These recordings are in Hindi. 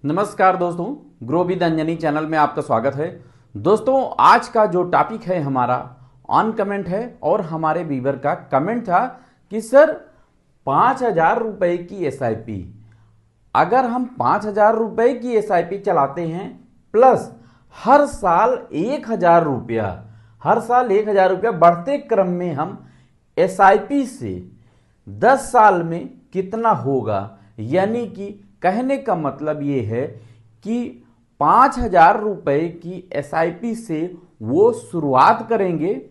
नमस्कार दोस्तों, ग्रो विद अंजनी चैनल में आपका स्वागत है। दोस्तों, आज का जो टॉपिक है हमारा ऑन कमेंट है और हमारे व्यूअर का कमेंट था कि सर 5,000 रुपये की एसआईपी, अगर हम 5,000 रुपये की एसआईपी चलाते हैं प्लस हर साल 1,000 रुपया, हर साल 1,000 रुपया बढ़ते क्रम में हम एसआईपी से 10 साल में कितना होगा, यानी कि कहने का मतलब ये है कि 5,000 रुपये की एसआईपी से वो शुरुआत करेंगे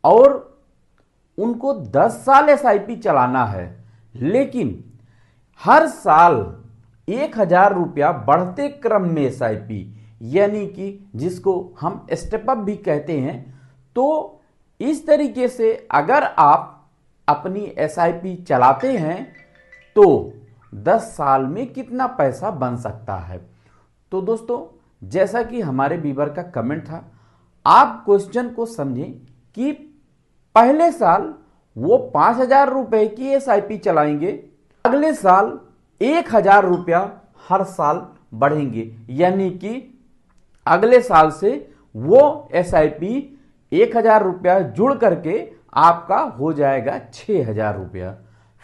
और उनको 10 साल एसआईपी चलाना है, लेकिन हर साल 1,000 रुपया बढ़ते क्रम में एसआईपी, यानी कि जिसको हम स्टेप अप भी कहते हैं। तो इस तरीके से अगर आप अपनी एसआईपी चलाते हैं तो 10 साल में कितना पैसा बन सकता है। तो दोस्तों, जैसा कि हमारे व्यूअर का कमेंट था, आप क्वेश्चन को समझें कि पहले साल वो 5,000 रुपये की एसआईपी चलाएंगे, अगले साल 1,000 रुपया हर साल बढ़ेंगे, यानी कि अगले साल से वो एसआईपी 1,000 रुपया जुड़ करके आपका हो जाएगा 6,000 रुपया।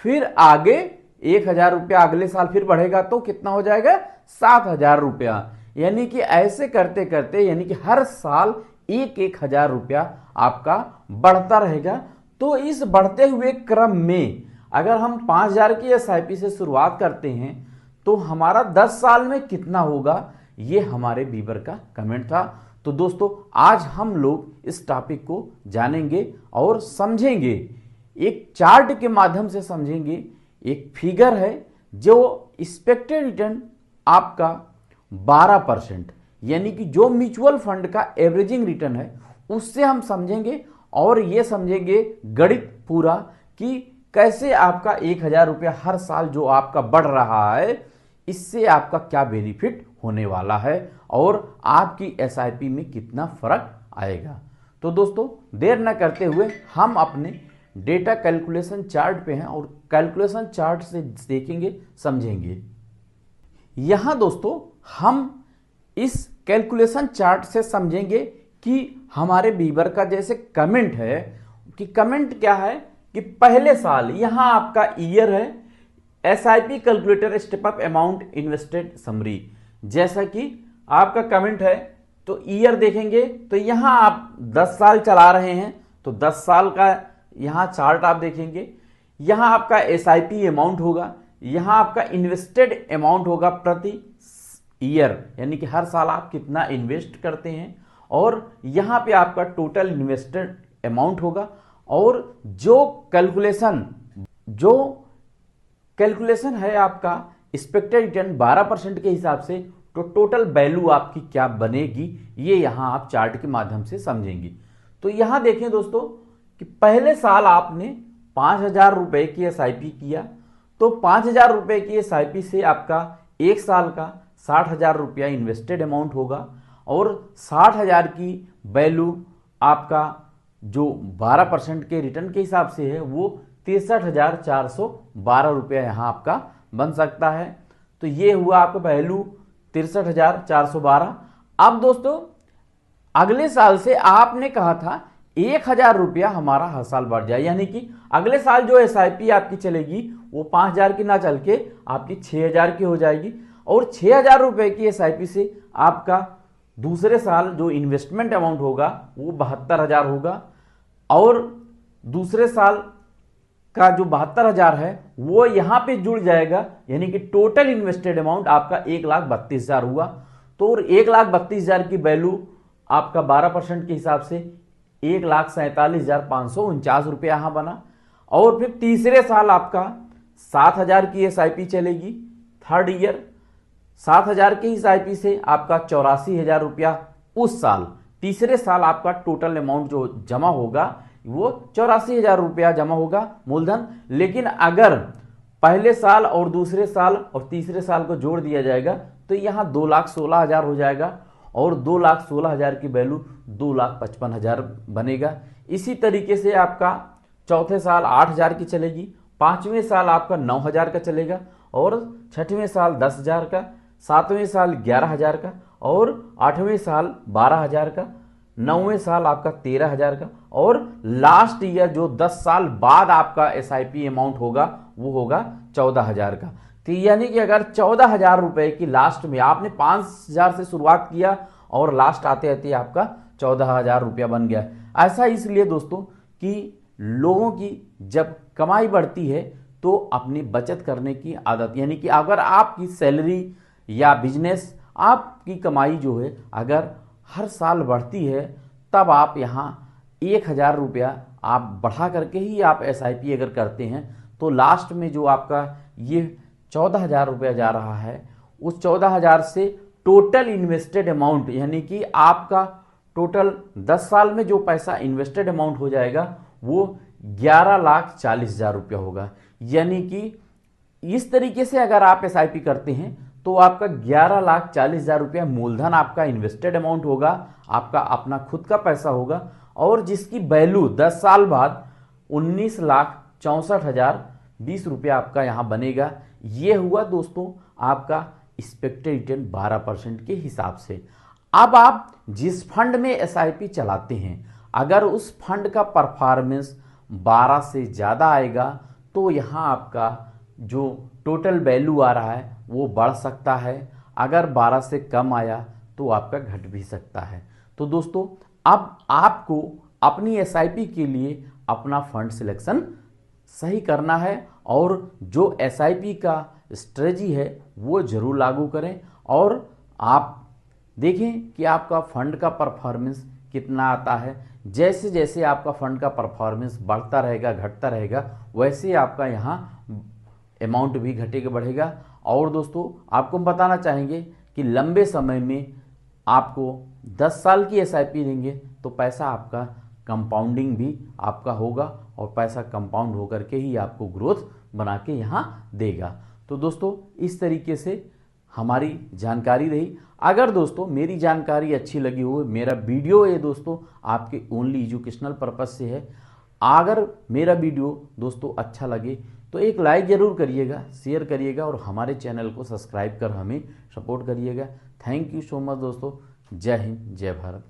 फिर आगे 1,000 रुपया अगले साल फिर बढ़ेगा तो कितना हो जाएगा 7,000 रुपया, यानी कि ऐसे करते करते यानी कि हर साल 1,000 रुपया आपका बढ़ता रहेगा। तो इस बढ़ते हुए क्रम में अगर हम 5,000 की एसआईपी से शुरुआत करते हैं तो हमारा 10 साल में कितना होगा, ये हमारे व्यूअर का कमेंट था। तो दोस्तों, आज हम लोग इस टॉपिक को जानेंगे और समझेंगे, एक चार्ट के माध्यम से समझेंगे। एक फिगर है जो एक्सपेक्टेड रिटर्न आपका 12%, यानी कि जो म्यूचुअल फंड का एवरेजिंग रिटर्न है उससे हम समझेंगे और ये समझेंगे गणित पूरा कि कैसे आपका 1,000 रुपया हर साल जो आपका बढ़ रहा है, इससे आपका क्या बेनिफिट होने वाला है और आपकी एसआईपी में कितना फर्क आएगा। तो दोस्तों, देर न करते हुए हम अपने डेटा कैलकुलेशन चार्ट पे हैं और कैलकुलेशन चार्ट से देखेंगे, समझेंगे। यहां दोस्तों, हम इस कैलकुलेशन चार्ट से समझेंगे कि हमारे व्यूअर का जैसे कमेंट है कि कमेंट क्या है कि पहले साल, यहां आपका ईयर है, SIP calculator step up amount invested summary, जैसा कि आपका कमेंट है। तो ईयर देखेंगे तो यहां आप 10 साल चला रहे हैं तो 10 साल का यहां चार्ट आप देखेंगे। यहां आपका एसआईपी अमाउंट होगा, यहां आपका इन्वेस्टेड अमाउंट होगा प्रति ईयर, यानी कि हर साल आप कितना इन्वेस्ट करते हैं, और यहां पे आपका टोटल इन्वेस्टेड अमाउंट होगा। और जो कैलकुलेशन है आपका एक्सपेक्टेड रिटर्न 12% के हिसाब से, तो टोटल वैल्यू आपकी क्या बनेगी, ये यहां आप चार्ट के माध्यम से समझेंगे। तो यहां देखें दोस्तों कि पहले साल आपने 5,000 रुपये की एसआईपी किया, तो 5,000 रुपये की एसआईपी से आपका एक साल का 60,000 रुपया इन्वेस्टेड अमाउंट होगा और 60,000 की वैल्यू आपका जो 12% के रिटर्न के हिसाब से है वो 63,412 रुपया यहाँ आपका बन सकता है। तो ये हुआ आपका वैल्यू 63,412। अब दोस्तों, अगले साल से आपने कहा था 1,000 रुपया हमारा हर साल बढ़ जाए, यानी कि अगले साल जो एसआईपी आपकी चलेगी वो 5,000 की ना चल के आपकी 6,000 की हो जाएगी, और 6,000 रुपये की एसआईपी से आपका दूसरे साल जो इन्वेस्टमेंट अमाउंट होगा वो 72,000 होगा, और दूसरे साल का जो 72,000 है वो यहां पे जुड़ जाएगा, यानी कि टोटल इन्वेस्टेड अमाउंट आपका 1,32,000 हुआ। तो 1,32,000 की वैल्यू आपका 12% के हिसाब से 1,47,549 रुपया यहां बना। और फिर तीसरे साल आपका 7,000 की एसआईपी चलेगी, थर्ड ईयर 7,000 की एसआईपी से आपका 84,000 रुपया उस साल, तीसरे साल आपका टोटल अमाउंट जो जमा होगा वो 84,000 रुपया जमा होगा मूलधन। लेकिन अगर पहले साल और दूसरे साल और तीसरे साल को जोड़ दिया जाएगा तो यहां 2,16,000 हो जाएगा, और 2,16,000 की वैल्यू 2,55,000 बनेगा। इसी तरीके से आपका चौथे साल 8,000 की चलेगी, पांचवें साल आपका 9,000 का चलेगा, और छठवें साल 10,000 का, 7वें साल 11,000 का, और 8वें साल 12,000 का, 9वें साल आपका 13,000 का, और लास्ट ईयर जो 10 साल बाद आपका एसआईपी अमाउंट होगा वो होगा 14,000 का। तो यानी कि अगर 14,000 रुपए की लास्ट में आपने 5,000 से शुरुआत किया और लास्ट आते आते आपका 14,000 रुपया बन गया। ऐसा इसलिए दोस्तों कि लोगों की जब कमाई बढ़ती है तो अपनी बचत करने की आदत, यानी कि अगर आपकी सैलरी या बिजनेस, आपकी कमाई जो है अगर हर साल बढ़ती है, तब आप यहाँ 1,000 रुपया आप बढ़ा करके ही आप एसआईपी अगर करते हैं तो लास्ट में जो आपका ये 14,000 रुपया जा रहा है, उस 14,000 से टोटल इन्वेस्टेड अमाउंट, यानी कि आपका टोटल 10 साल में जो पैसा इन्वेस्टेड अमाउंट हो जाएगा वो 11,40,000 रुपया होगा। यानी कि इस तरीके से अगर आप एसआईपी करते हैं तो आपका 11,40,000 रुपया मूलधन आपका इन्वेस्टेड अमाउंट होगा, आपका अपना खुद का पैसा होगा, और जिसकी वैल्यू 10 साल बाद 19,64,020 रुपया आपका यहाँ बनेगा। ये हुआ दोस्तों आपका एक्सपेक्टेड रिटर्न 12% के हिसाब से। अब आप जिस फंड में एसआईपी चलाते हैं, अगर उस फंड का परफॉर्मेंस 12 से ज़्यादा आएगा तो यहाँ आपका जो टोटल वैल्यू आ रहा है वो बढ़ सकता है, अगर 12 से कम आया तो आपका घट भी सकता है। तो दोस्तों अब आपको अपनी एसआईपी के लिए अपना फंड सिलेक्शन सही करना है, और जो एसआईपी का स्ट्रेटजी है वो जरूर लागू करें, और आप देखें कि आपका फंड का परफॉर्मेंस कितना आता है। जैसे जैसे आपका फंड का परफॉर्मेंस बढ़ता रहेगा, घटता रहेगा, वैसे आपका यहाँ अमाउंट भी घटेगा बढ़ेगा। और दोस्तों आपको हम बताना चाहेंगे कि लंबे समय में आपको 10 साल की एसआईपी देंगे तो पैसा आपका कंपाउंडिंग भी आपका होगा, और पैसा कंपाउंड होकर के ही आपको ग्रोथ बना के यहाँ देगा। तो दोस्तों इस तरीके से हमारी जानकारी रही। अगर दोस्तों मेरी जानकारी अच्छी लगी हो, मेरा वीडियो ये दोस्तों आपके ओनली एजुकेशनल पर्पस से है, अगर मेरा वीडियो दोस्तों अच्छा लगे तो एक लाइक ज़रूर करिएगा, शेयर करिएगा, और हमारे चैनल को सब्सक्राइब कर हमें सपोर्ट करिएगा। थैंक यू सो मच दोस्तों। जय हिंद, जय भारत।